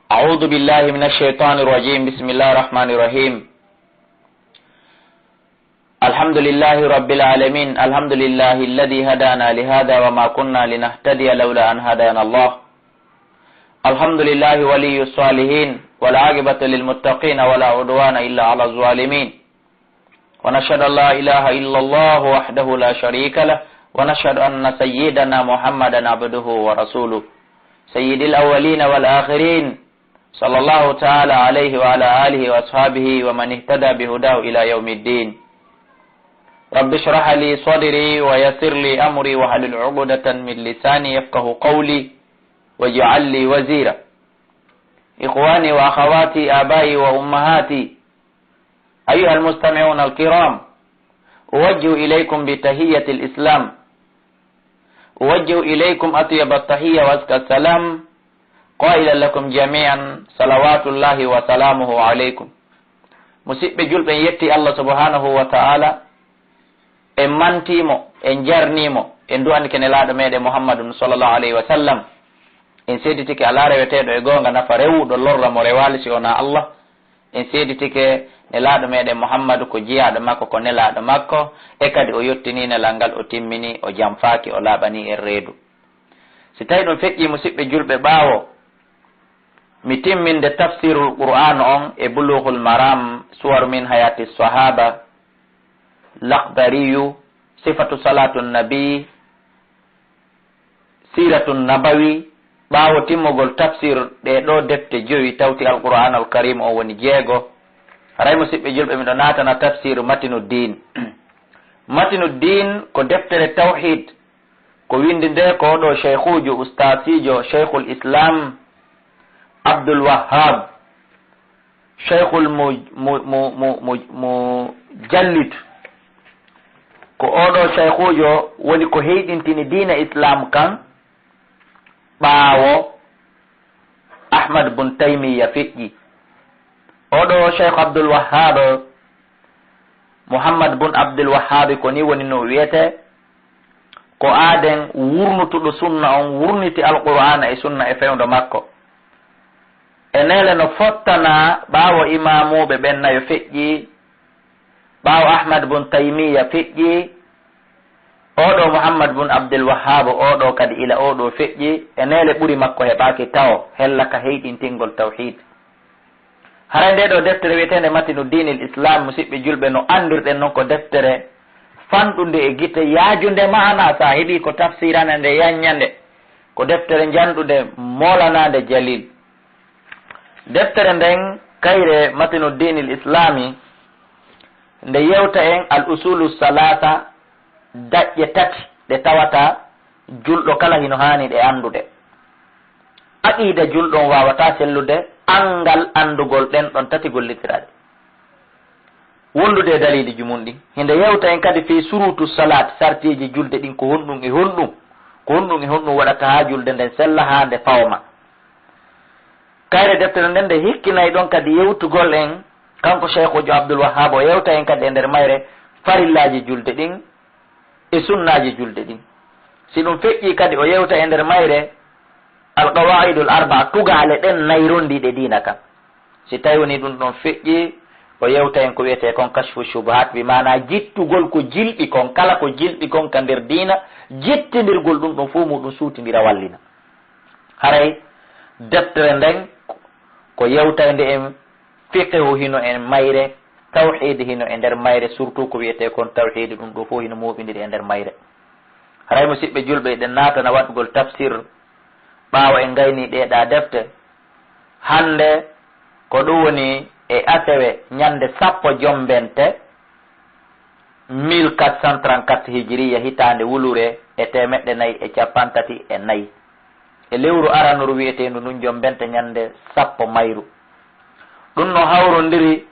أعوذ بالله من الشيطان الرجيم. بسم الله الرحمن الرحيم. الحمد لله رب العالمين. الحمد لله الذي هدانا لهذا وما كنا لنهتدي لولا أن هدانا الله. الحمد لله ولي الصالحين والعاقبة للمتقين ولا عدوان إلا على الظالمين. ونشهد أن لا إله إلا الله وحده لا شريك له ونشهد أن سيدنا محمدا عبده ورسوله سيد الأولين والآخرين صلى الله تعالى عليه وعلى آله وأصحابه ومن اهتدى بهداه إلى يوم الدين. رب اشرح لي صدري ويسر لي أمري واحلل عقدة من لساني يفقه قولي واجعل لي وزيرا. إخواني وأخواتي آبائي وأمهاتي أيها المستمعون الكرام، أوجه إليكم بتحية الإسلام، أوجه إليكم أطيب التحية وأزكى السلام، قائلا لكم جميعا صلوات الله وسلامه عليكم. مسيب جلب يكتي الله سبحانه وتعالى en mantimo en jarnimo en du'ani ken laaɗo meɗen muhammadun sallallahu alayhi wa sallam. En seeditike ala reweteɗo e gonga nafa rewuɗo lorra mo rewali si wona allah. En seeditike nelaaɗo meɗen muhammadu ko jiyaɗo makko ko nelaɗo makko e kadi o yettini nelal ngal o timmini o jamfaki o laaɓani en reedu. Si tawi ɗum feƴƴi musidɓe julɓe ɓaawo mi timminde tafsirul qur'an on e bulughul maram suwaru min hayati sahaba, lakbariyu, sifatu salatu nabi, siratu nabawi. ɓaawo timmugol tafsir ɗe ɗo defte joyi tawti alqur'an alkarim o woni jeego. haray musidɓe julɓe miɗo natana tafsir matinuddin. matinuddin ko deftere tawhid ko windi nde ko oɗo cheikhujo ustasijo cheikhul islam abdul wahhab cheikhul mujallid ko oɗo cheikhujo woni ko heyɗintini dina islam kan ɓaawo ahmad bun taymiya feƴƴi. oɗo cheikh abdul wahhab muhammad bun abdul wahhab ko ni woni no wiyete ko aaden wurnutuɗo sunna on wurniti alqur'ana e sunna e fewdo makko. e nele no fottana ɓaawo imamuɓe ɓennayo feƴƴi, ɓaawo ahmad bun taymiya feƴƴi, oɗo muhammad bun abdul wahhab oɗo kadi ila oɗo feƴƴi. e nele ɓuri makko heɓaki taw hellaka heyɗintingol tawhid. haray nde ɗo deftere wiyetende matinuddin il islam musidɓe julɓe no andirɗen noon ko deftere fanɗude e gite yaajunde mana sa heeɓi ko tafsirane nde yanñande, ko deftere janɗude molanade jalil. deftere nden kayre matinuddin il islami nde yewta en al usulu salata, daƴƴe tati ɗe tawata julɗo kala hino hani ɗe andude. aqida julɗon wawata sellude angal andugol ɗen ɗon tati gollitiraɗe, wondude e daliliji mum ɗin. hinde yewta en kadi fi surutu salat, sartiji julde ɗin ko honɗum e honɗum, ko honɗum e honɗum waɗata ha julde nden sella ha nde fawma. kayre deftere nden nde hikkinayi ɗon kadi yewtugol en kanko cheikhujo abdul wahhab o yewta en kadi e nder mayre farillaji julde ɗin e sunnaji julde ɗin. si ɗum feƴƴi kadi o yewta e nder mayre alqawaidul arba, tugale ɗen nayrondiɗe dina kam. si tawi woni ɗum ɗon feƴƴi o yewta en ko wiyete kon kashfu shubuhat, bi mana jittugol ko jilɓi kon, kala ko jilɓi kon ka nder dina, jettidirgol ɗum ɗon fu muɗum suutidira wallina. haray deftere nden ko yewtande en fiqhu hino en mayre, tawhid hino e nder mayre, surtout ko wiyete kon tawhid ɗum ɗo fo hino muɓidiri e nder mayre. haray musidɓe julɓe ɗen natana waɗgol tafsir ɓaawo en gayni ɗeɗa defte. hande ko ɗum woni e asewe ñande 10 jombente 1434 hijiriya, hitande wulure e 434 e lewru aranuru wiyetendu ndun jombente ñande 10 mayru. ɗum no hawrodiri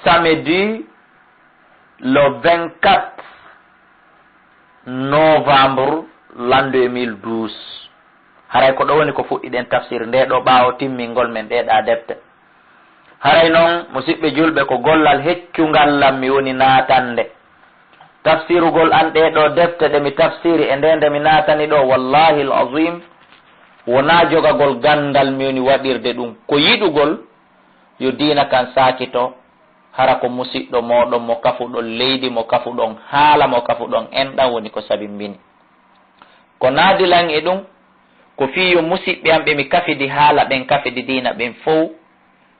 samedi le 24 novembre l'an 2012. haray ko ɗo woni ko fuɗɗiɗen tafsir nde ɗo ɓaawo timmingol men ɗeɗa defte. haray noon musidɓe julɓe ko gollal heccungallam mi woni natande tafsirugol an ɗeɗo defte ɗe mi tafsiri e nde nde mi natani ɗo, wallahi l azim wona jogagol gandal mi woni waɗirde ɗum ko yiɗugol yo diina kan sakito hara ko musidɗo moɗon mo kafuɗon leydi mo kafuɗon haala mo kafuɗon enɗan woni ko sabimbini ko naadilan e ɗum ko fi yo musidɓe am ɓe mi kafidi haala ɓen kafidi diina ɓen fof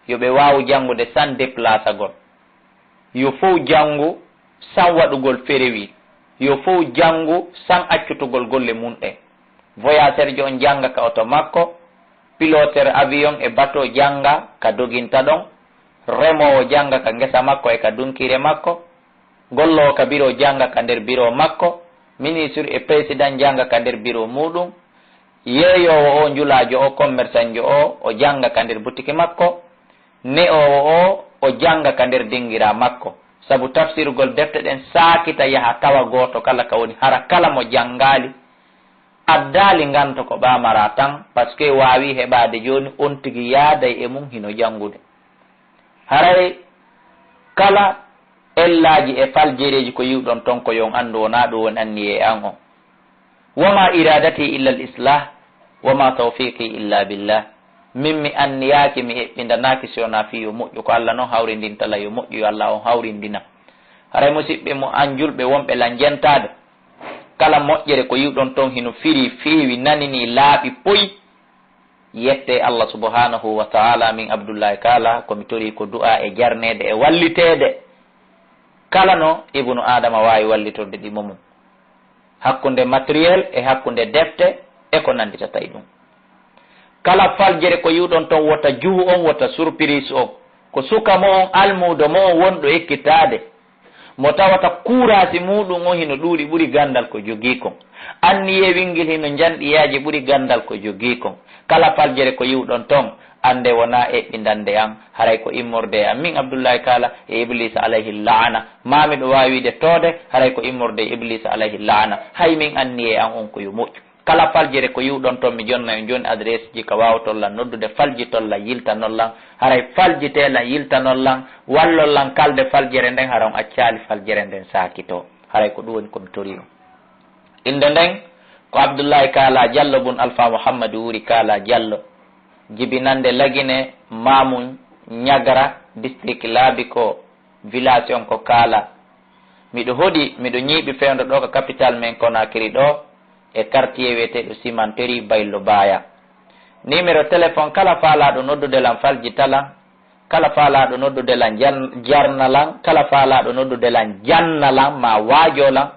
yoɓe wawu jangude sans déplacagol yo fof jangu sans waɗugol ferewi yo fof jangu sans accutugol golle mum ɗen voyageur jo on janga ka oto makko piloteur avion e bateau janga ka doginta ɗon remowo janga ka ngesa makko e ka dunkire makko gollowo ka bureau janga ka nder bureau makko ministre e président janga ka nder bureau muɗum yeeyowo o njulajo o commerçant jo o janga ka nder boutique makko ne'owo o janga ka nder dingira makko sabu tafsirugol defte ɗen sakita yaha tawa goto kala ka woni hara kala mo jangali addali ganto ko ɓamara tan par ce que wawi heɓade joni on tigui yaaday e mum hino jangude haray kala ellaji e faljereji ko yiwɗon ton ko yon andu wona ɗum woni anni e an o wama iradati illa l islah wama tawfiqi illa billah min mi anniyaki mi eɓɓindanaki si wona fi yo moƴƴu ko Allah noon hawrindintala yo moƴƴu yo Allah on hawrindina haray musidɓe mo an julɓe wonɓe lan jentade kala moƴƴere ko yiwɗon ton hino firi feewi nanini laaɓi poyi yette Allah subhanahu wa ta'ala min Abdoullahi Kala komi tori ko du'a e jarnede e wallitede kala no ibnu adama wawi wallitorde ɗimo mum hakkunde matériel e hakkunde defte e ko nanditata e ɗum kala faljere ko yiwɗon ton wota juhu on wota surprise on ko suka mo on almudo mo on wonɗo ekkitade mo tawata kurasi muɗum o hino ɗuuɗi ɓuri gandal ko jogui kon anniye wingel hino janɗiyaji ɓuri gandal ko jogui kon kala faljere ko yiwɗon ton ande wona eɓɓindande an haray ko immorde an min Abdoullahi Kala e Iblisa alayhi laana mamiɗo wawi wide toode haray ko immorde Iblisa alayhi laana hay min anniye an on ko yo moƴƴu kala faljere ko yiwɗon toon mi jonna en joni adresse ji ka wawtollan noddude faljitollan yiltanollan haray faljitelan yiltanollan wallollan kalde faljere nden haran accali faljere nden sakito haray ko ɗum woni komi tori on inde nden ko Abdoullahi Kala Diallo bun Alpha Mouhammadou Wuri Kala Diallo jibinande lagine Mamoun Niagara district laabi ko village on ko Kala miɗo hoɗi miɗo ñiiɓi fewndo ɗo ko capital men Conakry ɗo e quartier wiyeteɗo cimenterie Baylo Baya numéro téléphone kala faalaɗo noddudelan faljitalan kala faalaɗo noddudelan jarnalan kala faalaɗo noddudelan jannalan ma waajolan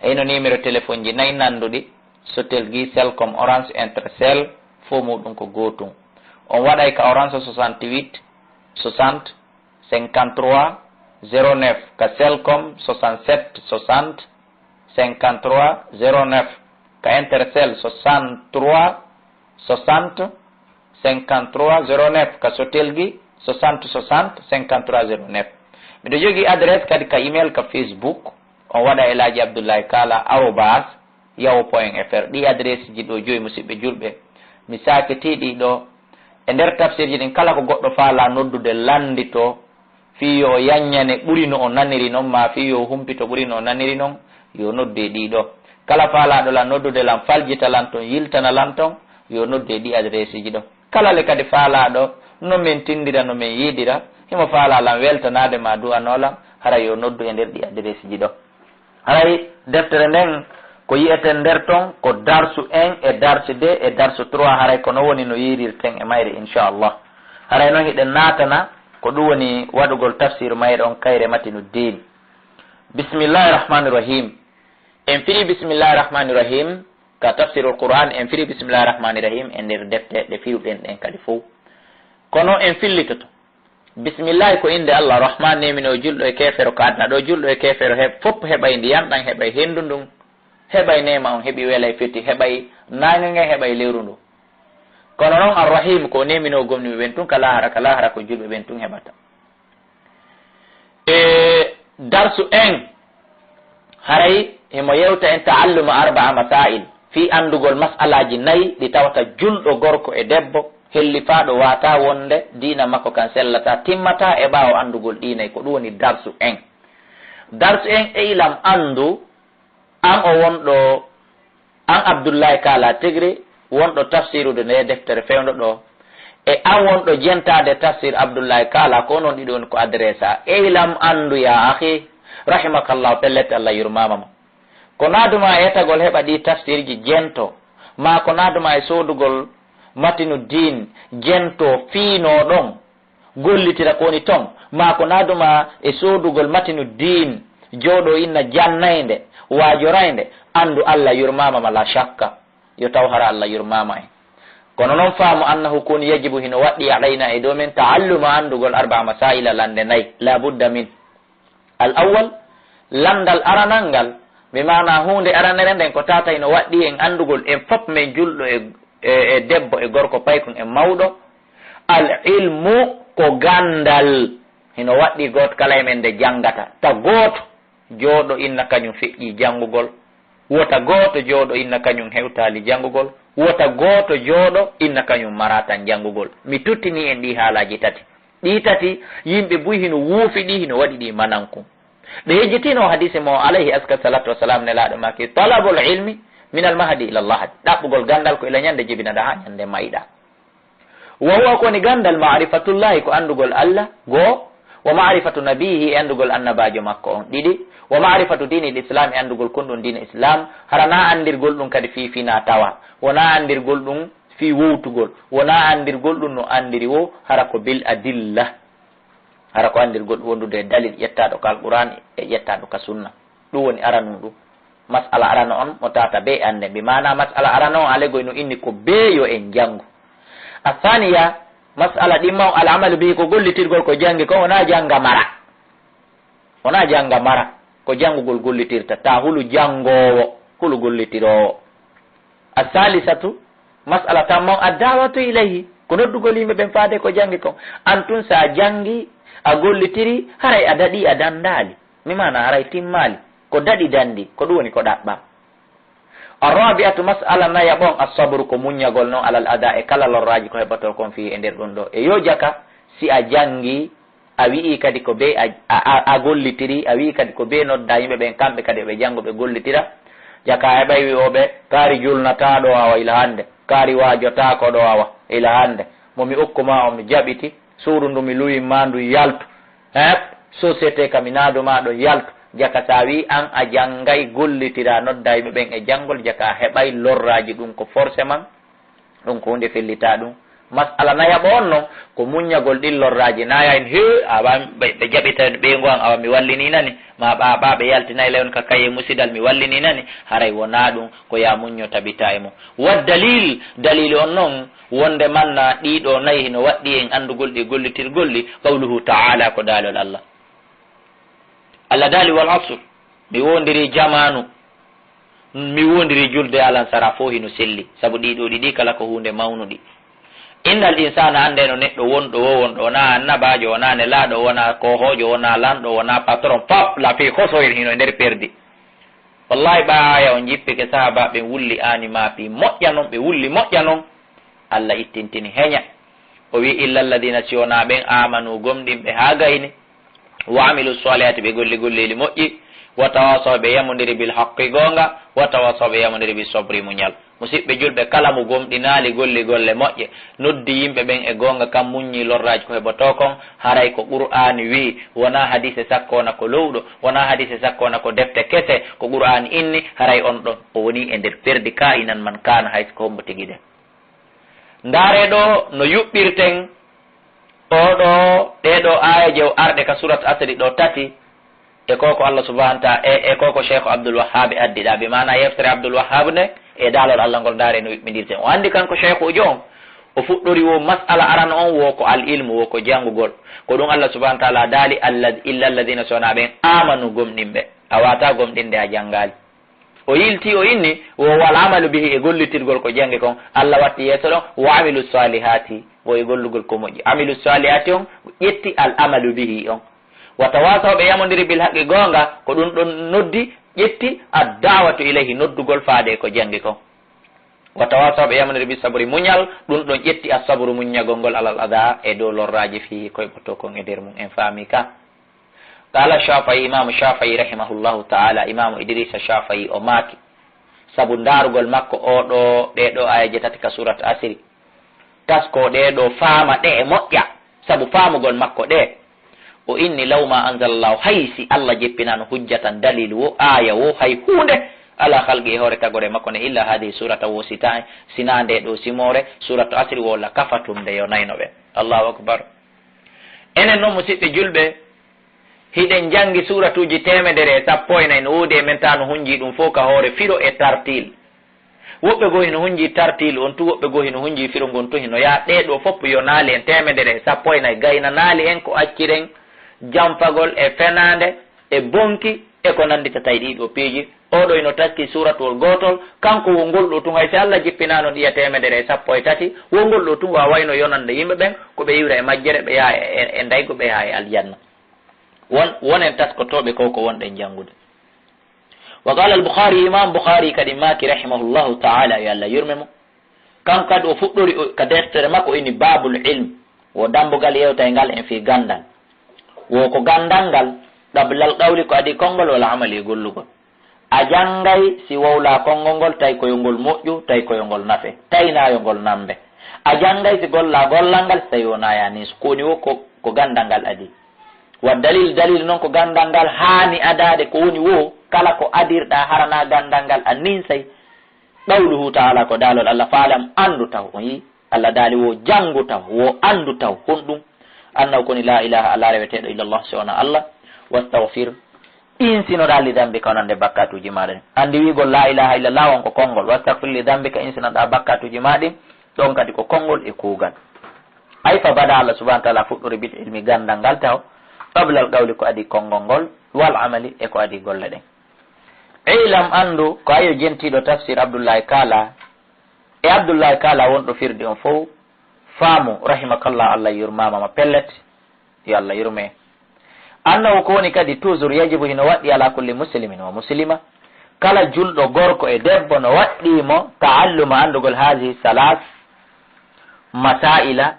eyno numéro téléphone ji nayyi nanduɗi Sotelgui Selcom Orange Intercell fo muɗum ko gotum on waɗay ka Orange 68 60 53 09 ka Selcom 67 60 53 09 ka Intercell 63 60 53 09 ka Sotelgui 60 60 53 09 miɗo jogui adresse kadi ka email ka Facebook on waɗa Elaji Abdoullahi Kala @yahoo.fr ɗi adresse ji ɗo joyi musidɓe julɓe mi sakitiɗi ɗo e nder tafsirji ɗin kala ko goɗɗo faala noddude landito fiyo o yanñane ɓuri no o naniri noon ma fiyo humpito ɓuri no o naniri noon yo nodde ɗiɗo kala faalaɗo lan noddude lan faljita lan ton yiltana lan ton yo nodde ɗi adresse ji ɗo kala le kadi faalaɗo no min tindira no min yiidira himo faala lan weltanade ma du'anolan hara yo noddu e nder ɗi adresse ji ɗo haray deftere nden ko yiyeten nder ton ko darsu 1 e darsu 2 e darsu 3 haray ko no woni no yirirten e mayre inchallah haray noon hiɗen natana ko ɗum woni waɗugol tafsir mayre on kayre matinu din bismillahi rahmani rahim en firi bismillahi rahmani rahim ka tafsirul qur'an en firi bismillahi rahmani rahim e nder defte ɗe firuɗen ɗen kadi fof kono en fillitoto bismillahi ko inde Allah rahman nemino julɗo e kefero ko adna ɗo julɗo e kefero fopp heɓay ndiyam ɗan heɓay hendu ndun heɓay nema on heeɓi weelay feti heɓay nange nge heɓay lewru ndu kono noon arrahim ko nemino gomnimi ɓen tun kala hara ko julɓe ɓen tun heɓata e darsu en haray himo yewta en taalluma arbaa masail fi andugol masalaji nayyi ɗi tawata julɗo gorko e debbo hellifaɗo wata wonde diina makko kan sellata timmata e ɓaawo andugol ɗinay ko ɗum woni darsu en e ilam andu an o wonɗo an Abdoullahi Kala Tigre wonɗo tafsirude nde deftere fewdo ɗo e an wonɗo jentade tafsir Abdoullahi Kala ko onon ɗiɗon ko adressa eylam andu ya ahi rahimakallahu pellete Allah yurmama mo ko naduma etagol heɓa ɗi tafsirji jento ma ko naduma e sodugol matinu din jento fiino ɗon gollitira kowoni ton ma ko naduma e sodugol matinu din jooɗo inna jannayde wajorayde andu Allah yurmama ma la shakka yo taw hara Allah yurmama en kono noon faamu annahu kun yajibu hino waɗɗi alayna e dow men taalluma andugol arba masaila lande nayyi la budda min al awwal landal aranal ngal mi mana hunde aranere nden ko tata hino waɗɗi en andugol en fop men julɗo e debbo e gorko paykon e mawɗo al ilmu ko gandal hino waɗɗi goto kala e men nde janggata ta gooto jooɗo inna kañum feƴƴi janngugol wota gooto jooɗo inna kañum hewtali janngugol wota gooto jooɗo inna kañum maratan janngugol mi tuttini en ɗi haalaji tati ɗi tati yimɓe buy hino wuufi ɗi hino waɗi ɗi manankum ɓe yejjitino hadise mo alayhi aska salatu wasalam nelaɗo maki talabul ilmi min al mahdi ila llahad ɗaɓɓugol gandal ko ila ñande jibinaɗa ha ñande mayɗa wa huwa koni gandal marifatullahi ko andugol Allah goo wa marifatu nabihi e andugol annabajo makko on ɗiɗi wa marifatu dini l islam e andugol konɗum dina islam harana andirgol ɗum kadi fifina tawa wona andirgol ɗum fi wowtugol wona andirgol ɗum no andiri wo hara ko bil adilla hara ko andirgol ɗum wondude dalil ƴettaɗo ka alquran e ƴettaɗo ka sunna ɗum woni aranu ɗum masala arano on mo tata be ande mbi mana masala arano on alegoy no inni ko beeyo en janggo a thaniya masala ɗimma o alamalu bihi ko gollitirgol ko jangi ko wona janga mara wona janga mara ko jangugol gollitirta ta hulu jangowo hulu gollitirowo a salisatu masala tamma a dawatu ilayhi ko noddugol yimɓe ɓen faade ko jangi ko antun sa jangi a gollitiri haray a daɗi a dandali mimana haray timmali ko daɗi dandi ko ɗum woni ko ɗaɓɓa arrabi'atu mas'ala naya ɓon assabru ko muññagol noon alal ada e kala lorraji ko heɓatol kon fi e nder ɗum ɗo e yo jaka si a jangi a wi'i kadi ko be a gollitiri a wi'i kadi ko be nodda yimɓe ɓen kamɓe kadi ɓe janngo ɓe gollitira jaka heɓay wi'oɓe kaari julnata ɗo awa ila hande kaari wajota ko ɗo awa ila hande momi okkuma o mi jaɓiti suudu ndu mi luwi ma ndu yaltu société kam mi naaduma ɗo yaltu jaka sa wi an a janggay gollitira nodda yimɓe ɓen e janngol jaka heɓay lorraji ɗum ko forcément ɗum ko hunde fellita ɗum masala nayaɓo on noon ko muññagol ɗin lorraji naya en he awa ɓe jaɓita ɓeygo an awa mi wallininani ma ɓaɓa ɓe yaltinayla on ka kaye musidal mi wallininani haray wona ɗum ko ya muñño tabita e mum wat dalil dalil on noon wonde manna ɗiɗo nayyi hino waɗɗi en andugol ɗi gollitirgolli qawluhu taala ko daalol Allah Allah daali wal asr mi wondiri jamanu mi wondiri julde alansara fo hino selli saabu ɗiɗo ɗiɗi kala ko hunde mawnuɗi innal insana hande no neɗɗo wonɗo wo wonɗo wona annabajo wona nelaɗo wona kohojo wona lanɗo wona patron pap la fi hosoyen hino e nder perdi wallahi ɓaya o jippike sahaba ɓe wulli ani ma pi moƴƴa noon ɓe wulli moƴƴa noon Allah ittintini heña o wi illa alladina si wona ɓen amanu gomɗinɓe ha gayni wa amilu salihati ɓe golli golleli moƴƴi wa tawasaw ɓe yamodiri bil haqqi gonga wa tawasaw ɓe yamodiri bil sobri muñal musidɓe julɓe kala mo gomɗinali golli golle moƴƴe noddi yimɓe ɓen e gonga kam muññi lorraji ko heɓoto kon haray ko qur'ani wi wona hadise sakkona ko lowɗo wona hadise sakkona ko defte kese ko qur'ani inni haray on ɗon o woni e nder perdi ka inan man kana hay ko hombo tigui ɗen ndaare ɗo no yuɓɓirten oɗo ɗeɗo aya je arɗe ka surat asri ɗo tati e koko Allah subhanahu wa ta'ala e koko cheikh Abdoul Wahhab addiɗa be mana yeftere Abdoul Wahhab ne e daalol Allah ngol ndaare no yuɓɓidirten o andi kanko cheikh ujo on o fuɗɗori wo masala arana on wo ko al ilmu wo ko janngugol ko ɗum Allah subhanahu wa ta'ala daali illa alladina sona ɓen amanu gomɗinɓe a wata gomɗinde a janngali o yilti o inni wo wal amalu bihi e gollitirgol ko jangi kon Allah watti yeeso ɗon wa amilu salihati wo e gollugol ko moƴƴi amilu salihati on ƴetti al amalu bihi on wa tawasaw ɓe yamodiri bil haqqi gonga ko ɗum ɗon noddi ƴetti addawatu ilayhi noddugol faade ko jangi kon wa tawasaw ɓe yamodiri bis sabri muñal ɗum ɗon ƴetti a sabru muññagol ngol alal ada e dow lorraji fihi koye ɓoto kon e nder mum en faami ka qala Shafi'i imamu Shafi'i rahimahullahu ta'ala imamu Idrisa Shafi'i o maaki sabu ndarugol makko oɗo ɗeɗo ayaje tati ka surat asiri tasko ɗeɗo faama ɗe e moƴƴa sabu faamugol makko ɗe o inni law ma anzalallahu haysi allah jeppinano hujjatan dalil wo aya wo hay hunde ala halqi e hoore tagore makko ne illa hadi surata wo sita sina nde ɗo simore suratu asri wolla kafatum nde yo nayno ɓe. Allahu akbar. enen noon musidɓe julɓe hiɗen jangi suratuji 114 no woodi e men ta no hunji ɗum fof ka hoore firo e tartil. woɓɓe goo hino hunji tartil on tu woɓɓe goo hino hunji firo ngon tu hino yaa ɗeɗo fof yo naali en 114 gayna naali en ko acciren jamfagol e fenande e bonki e ko nandita tawi ɗiɗo piiji oɗo ino taski suratol gotol kanko wongol ɗo tun hay so allah jippinano ɗiya 113 wongol ɗo tun wa wayno yonande yimɓe ɓen ko ɓe yiwra e majjere ɓe yaha e ndaygo ɓe yaha e aljanna wonen taskotoɓe ko wonɗen jangude. wa qala al-bukhari imam bukhari kadi maki rahimahullahu ta'ala yo allah yurmemo kanko kadi o fuɗɗori ka deftere makko ini babul ilm wo dambugal yewta e ngal en fi gandal wo ko gandal ngal ɗablal qawli ko adi konngol wala amali gollugol a jangay si wowla konngol ngol tawi koyongol moƴƴu tawi koyongol nafe taynayongol nambe a jangay si golla gollal ngal so tawi wonaya ni so koni wo ko gandal ngal adi wa dalil noon ko gandal ngal haani adade ko woni wo kala ko adirɗa harana gandal ngal a ninsay qawluhu ta'ala ko daalol allah faalam andu taw on yi allah daali wo jangu taw wo andu taw honɗum annaw koni la ilaha alla reweteɗo illallah so wona allah wastaghfir insinoɗa li dambika onande bakkatuji maɗen andi wigol la ilaha illallah on ko konngol wastaghfir li dambika insinoɗa bakkatuji maɗin ɗon kadi ko konngol e kuugal ay fa bada allah subahana taala fuɗɗori bil ilmi gandal ngal taw qabla al qawli ko adi konngol ngol wal amali e ko adi golle ɗen ilam andu ko ayo jentiɗo tafsir abdoullahi kala e abdoullahi kala wonɗo firdi on fof faamu rahimakallah allah yurmamama pellet yo allah yurme annahu ko woni kadi toujours yajibu hino waɗɗi ala kulli muslimin wa muslima kala julɗo gorko e debbo no waɗɗimo taalluma andugol hadihi salas masaila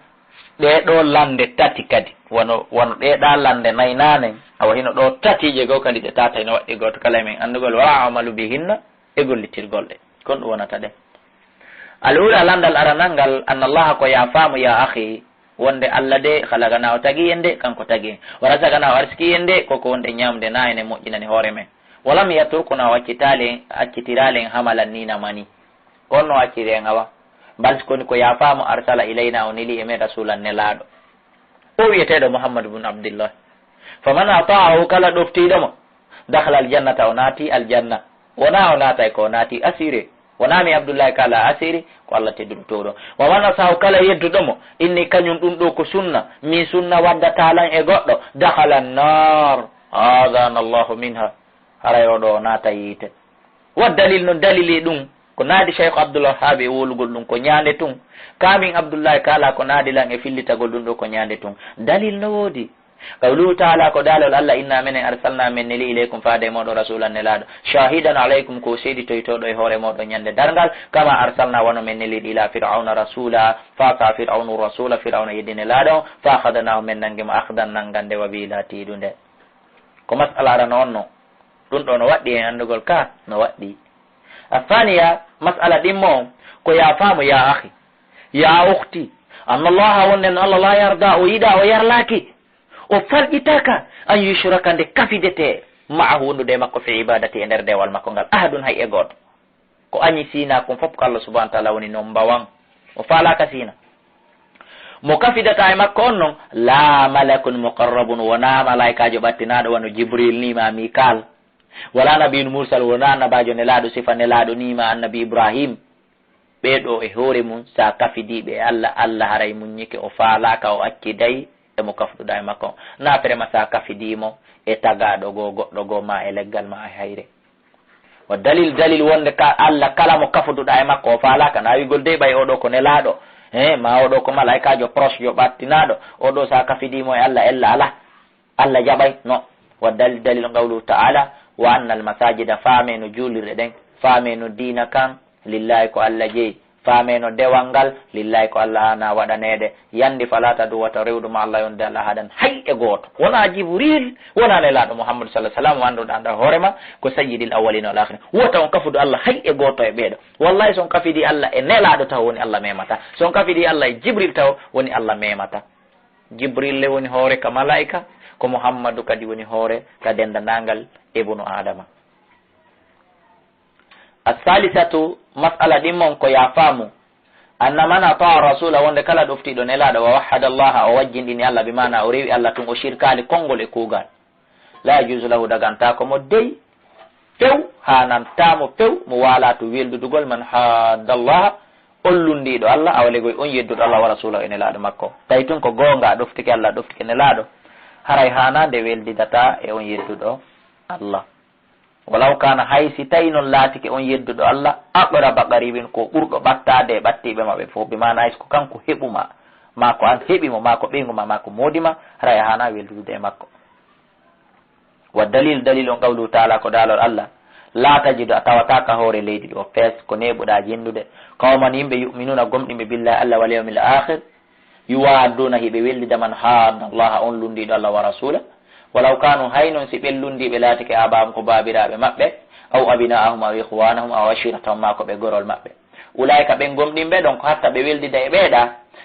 ɗeɗo lande tati kadi wono ɗeɗa lande naynane awa hino ɗo tatije goo kadi ɗe tata no waɗɗi goto kala men andugol wa amalu bihinna e gollitirgol ɗe kon ɗum wonata ɗen alula landal aranal ngal annallaha ko ya faamu ya akhi wonde allah de halagana o tagi en de kanko tagi en wara sagana o arsiki en de koko wonde ñamde na ene moƴƴinani hoore men walam yaturkuna o accitiralen hamalan nina mani on no acciri en awa mbal koni ko ya faamu arsala ilayna o neli e men rasulan nelaɗo o wiyeteɗo mouhammadou bne abdillah faman ata'ahu kala ɗoftiɗomo dakhala aljannata o naati aljanna wona o naatay ko naati assuré wona mi abdoullahi kala asiri ko allah tedduɗo toɗo waman asahu kala yedduɗomo inni kañum ɗum ɗo ko sunna min sunna waddatalan e goɗɗo dakhala nnar adana allahu minha haray oɗo o naata yiite wa dalil no dalili ɗum ko naadi cheikh abdoulwahhabi e wolugol ɗum ko ñande tun kamin abdoullahi kala ko naadilan e fillitagol ɗum ɗo ko ñande tun dalil no woodi qawluhu taala ko daalol allah inna minen arsalna min neli ileykum faade moɗo rasulan nelaɗo shahidan alaykum ko seedi toytoɗo e hoore moɗo ñande dargal kama arsalna wano min neliɗo ila firauna rasula fa sa firaunu rasula firauna yeddi nelaɗo fa akhadnahu min nangimo akhdan nangande wa bila tiɗude ko masala ara no onno ɗum ɗo no waɗɗi en andugol ka no waɗɗi athaniya masala ɗimmo ko ya faamu ya akhi ya ukhti annallaha wonnen allah la yarda o yiɗa o yarlaki o falƴitaka an yushraka nde kafidete maahu wondude makko fi ibadati e nder dewal makko ngal ahadun hay e goto ko añi sina kon fof ko allah subahana taala woni noon mbawan o faalaka sina mo kafidata e makko on noon la malakun muqarrabun wona malaikajo ɓattinaɗo wano jibril nima mikal wala nabiyun mursal wona annabajo nelaɗo sifa nelaɗo nima annabi ibrahim ɓeɗo e hoore mum sa kafidiɓe e allah allah haray muññike o faalaka o accidayi emo kafɗuɗa e makko naferema sa kafidimo e tagaɗo go goɗɗo go ma e leggal ma e hayre wa dalil wonde ka allah kala mo kafuduɗa e makko o faalaka na wigol de ɓay oɗo ko nelaɗo ma oɗo ko malaikajo proche jo ɓattinaɗo oɗo sa kafidimo e allah ella ala allah jaɓay no wa dalil qawluhu ta'ala wa anna al masajida faame no julirɗe ɗen faame no dina kan lillahi ko allah jeeyi faameno dewal ngal lillahi ko Allah hana waɗanede yandi falata duwata rewduma Allah yonde Allah haɗan hay e goto wona Jibril wona nelaɗo Muhammadu sallah sallam wanduɗa anda hoorema ko sayyidil awwalina wal akhirina wota on kafude Allah hay e goto e ɓeeɗo wallahi son kafidi Allah e nelaɗo taw woni Allah memata son kafidi Allah e Jibril taw woni Allah memata Jibril le woni hoore ka malaika ko Muhammadu kadi woni hoore ka dendanangal ibnu adama as-salisatu mas'ala ɗimmon ko ya faamu anna man ataa rasula wonde kala ɗoftiɗo nelaɗo wa wahhada allaha o wajjinɗini Allah bi mana o rewi Allah tun o shirkali konngol e kuugal la yajuzu lahu dagantako mo dey few hanantamo few mo wala to weldudugol man hadda allaha ollundiɗo Allah awalegoy on yedduɗo Allah wa rasulahu e nelaɗo makko tawi tun ko gonga ɗoftike Allah ɗoftike nelaɗo haray hanande weldidata e on yedduɗo Allah walaw kana hay si tawi noon laatike on yedduɗo Allah aqraba qaribin ko ɓurɗo ɓattade e ɓattiɓe maɓe fof bi mana hayso ko kanko heɓuma ma ko an heɓimo ma ko ɓeyguma ma ko modima haray hana weldude e makko wa dalil on qawlu taala ko daalol Allah la tajidu a tawataka hoore leydi ɗo fees ko neɓuɗa jindude qawman yimɓe yuminuna gomɗimɓe billahi Allah wal yawmil akhir yuwadduna hiɓe weldida man hadda Allah on lundiɗo Allah wa rasula walaw kanu hay noon si ɓellundiɓe laatike abahum ko babiraɓe maɓɓe aw abina'ahum aw ihwanahum aw ashiratahum ma ko ɓe gorol maɓɓe ulaika ɓen gomɗinɓe ɗon ko hatta ɓe weldida e ɓeeɗa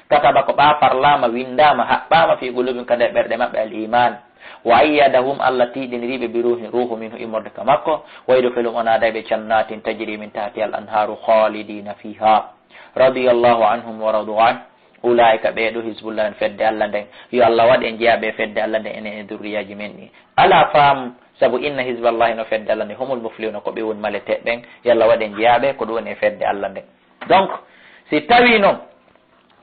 kataba ko ɓa parlama windama haɓɓama fi gulubin ka nder ɓerɗe maɓɓe al iman wa ayyadahum Allah tiɗiniriɓe bi ruhu minhu immorde ka makko waydo felum onadayɓe jannatin tajri min tahti al anharu khalidina fiha radiyallahu anhum wa radu an ulaika ɓeeɗo hisbullah en fedde Allah nden yo Allah waɗ en jeeyaɓe fedde Allah nden enen e durriyaji men ɗi ala faam saabu inna hisballahi no fedde Allah nde humul muflihuna ko ɓe woni maleteɓɓen yo Allah waɗ en jeeyaɓe ko ɗum woni e fedde Allah nden donc si tawi noon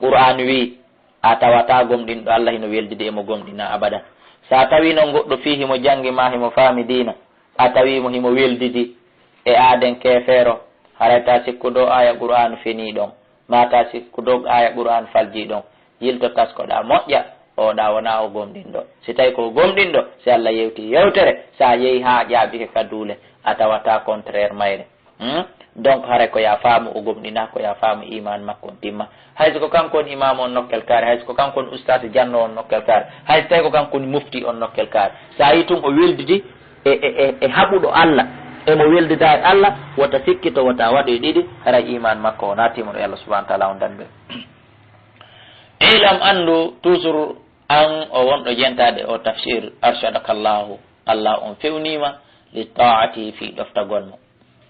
qur'an wi a tawata gomɗinɗo Allah hino weldide emo gomɗina abada sa tawi noon goɗɗo fi himo janggi ma himo faami dina a tawimo himo weldidi e aaden kefeero harayta sikkudo aya qur'an feni ɗon mata sikkudo aya qur'an falji ɗon yilto taskoɗa moƴƴa oɗa wona o gomɗinɗo si tawi ko gomɗinɗo si Allah yewti yewtere sa yeehi ha ƴaɓike kadule a tawata contraire mayre donc haray ko ya faamu o gomɗina ko ya faamu iman makko on timma hayso ko kanko on imam on nokkel kaare hayso ko kanko on ustade janno on nokkel kaare hayso tawi ko kanko on mufti on nokkel kaare sa yi tun o weldidi e haɓuɗo Allah emo weldida e Allah wota sikkito wota waɗo e ɗiɗi haray iman makko o natimoɗo e Allah subahana taala on danɓe ilam andu toujours an o wonɗo jentade o tafsir arshadakallahu Allah on fewnima li taati fi ɗoftagol mo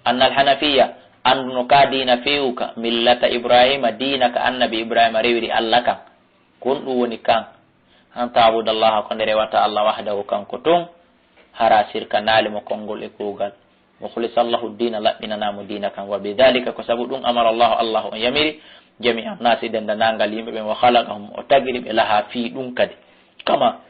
anna alhanafiya anduno ka dina fewka millata ibrahima dina ka annabi ibrahima rewiri Allah kan kon ɗum woni kan han tabudallaha ko nde rewata Allah wahdahu kanko ton hara sirka naalimo konngol e kuugal mukhlisa allahu dina laɓɓinanamo dina kan wa bidalika ko sabu ɗum amara Allah on yamiri jami an nasi dendanangal yimɓe ɓen wa halaqahum o tagiri ɓe laha fi ɗum kadi kama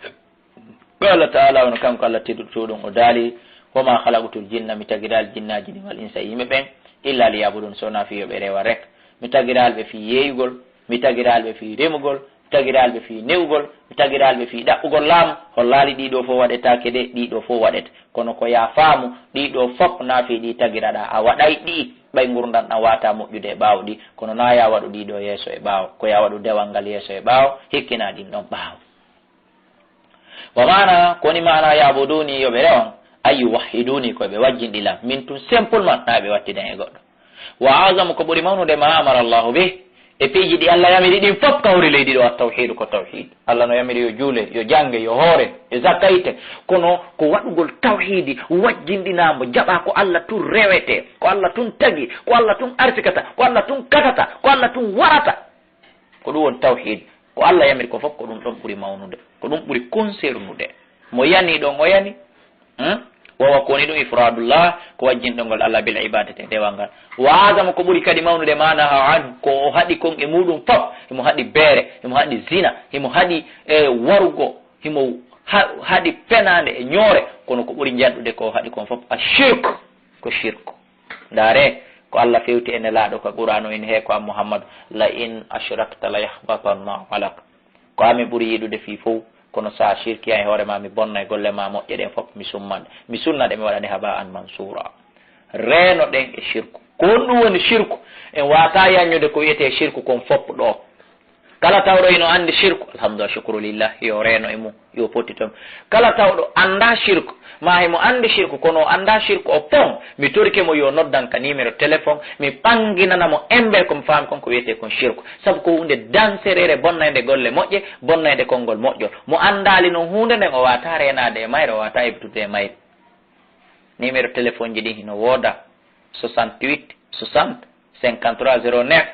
qala taala wono kanko Allah tiddutoɗum o daali wama halaqtul jinna mi tagiral jinnaji ɗi wal insa yimɓe ɓen illa liyabudun sowna fi yoɓe rewa rek mi tagiral ɓe fi yeeyugol mi tagiral ɓe fi remugol mi tagiral ɓe fi newugol mi tagiral ɓe fi ɗaɓɓugol laamu hollali ɗiɗo fof waɗetake de ɗiɗo fof waɗete kono ko ya faamu ɗiɗo fof naafi ɗi tagiraɗa a waɗay ɗi ɓay gurdan ɗan wata moƴƴude e ɓaawo ɗi kono na ya waɗu ɗiɗo yeeso e ɓaawo ko ya waɗu dewal ngal yeeso e ɓaawo hikkina ɗin ɗon ɓaawo wa mana koni mana yabuduni yoɓe rewan ayu wahiduni koɓe wajjinɗilam min tun simplement na ɓe wattiden e goɗɗo wa azamu ko ɓuri mawnude ma amara allahu be e piiji ɗi Allah yamiri ɗin fof kawri leydi ɗo a tawhidu ko tawhid Allah no yamiri yo juule yo jange yo hoore yo zakkayte kono ko waɗugol tawhidi wajjinɗinamo jaɓa ko Allah tun rewete ko Allah tun tagi ko Allah tun arsikata ko Allah tun katata ko Allah tun warata ko ɗum won tawhid ko Allah yamiri ko fof ko ɗum ɗon ɓuri mawnude ko ɗum ɓuri concernude mo yani ɗon o yani wawa koni ɗum ifradullah ko wajjinɗo ngol Allah bil ibadati dewal ngal wa azama ko ɓuri kadi mawnude manaha an ko o haɗi kon e muɗum fof himo haɗi beere himo haɗi zina himo haɗi warugo himo haɗi fenade e ñoore kono ko ɓuri janɗude ko haɗi kon fof a shirk ko shirku ndaare ko Allah fewti ene laaɗo ko qur'anu in he ko am muhammadu la in ashrakta la yahbatanna malak ko ami ɓuri yiɗude fi fof kono sa shirki e hoore ma mi bonna e golle ma moƴƴe ɗen fof mi sunnaɗe mi waɗane haba an mansura reeno ɗen e shirku ko honɗum woni shirku en wata yañude ko wiyete shirku kon foppu ɗo kala tawɗo ino andi shirku alhamdulillah shukru lillah yo reno e mum yo pottitom kala tawɗo anda shirku ma himo andi shirku kono anda shirku o pon mi torike mo yo noddan ka numéro téléphone mi ɓanginanamo embe komi faami konko wiyete kon shirku saabu ko hunde danserere bonnayde golle moƴƴe bonnayde konngol moƴƴol mo andali noon hunde nden o wata renade e mayre o wata hebtude e mayre numéro téléphone ji ɗin hino wooda 68 60 53 09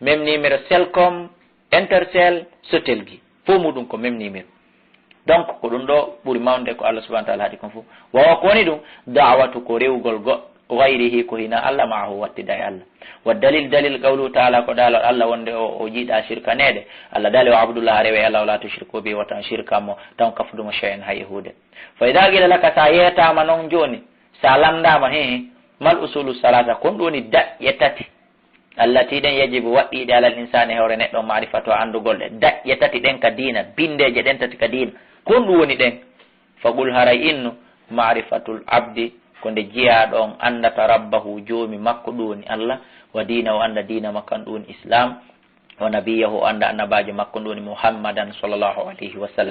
même numéro Selcom Intercell Sotelgi fo muɗum ko même numéro donc ko ɗum ɗo ɓuuri mawde ko Allah subahana taala haadi kon fof wawa ko woni ɗum da'watu ko rewgol gayrihi ko hina Allah maahu wattida e Allah wa dalil qawluhu taala ko daalal Allah wonde o jiiɗa shirkanede Allah daali o abdullah rewe Allah wala tushriku bi watan shirka mo tan kafdumo shay'an ha yahude fa ida qila laka sa yetama noon joni sa lamdama he mal usulu salasa kon ɗum woni daƴƴe tati allati ɗen yajibu waɗɗiɗe alal insani hewre neɗɗo marifatu andugol ɗe daƴƴe tati ɗen ka dina bindeje ɗen tati ka dina kon ɗum woni ɗen faqul haray innu marifatul abdi ko nde jiyaɗon andata rabbahu joomi makko ɗum woni Allah wa dina o anda dina makko ɗum woni islam wa nabiyahu o anda annabajo makko ɗum woni muhammadan sallllahu alayhi wa sallam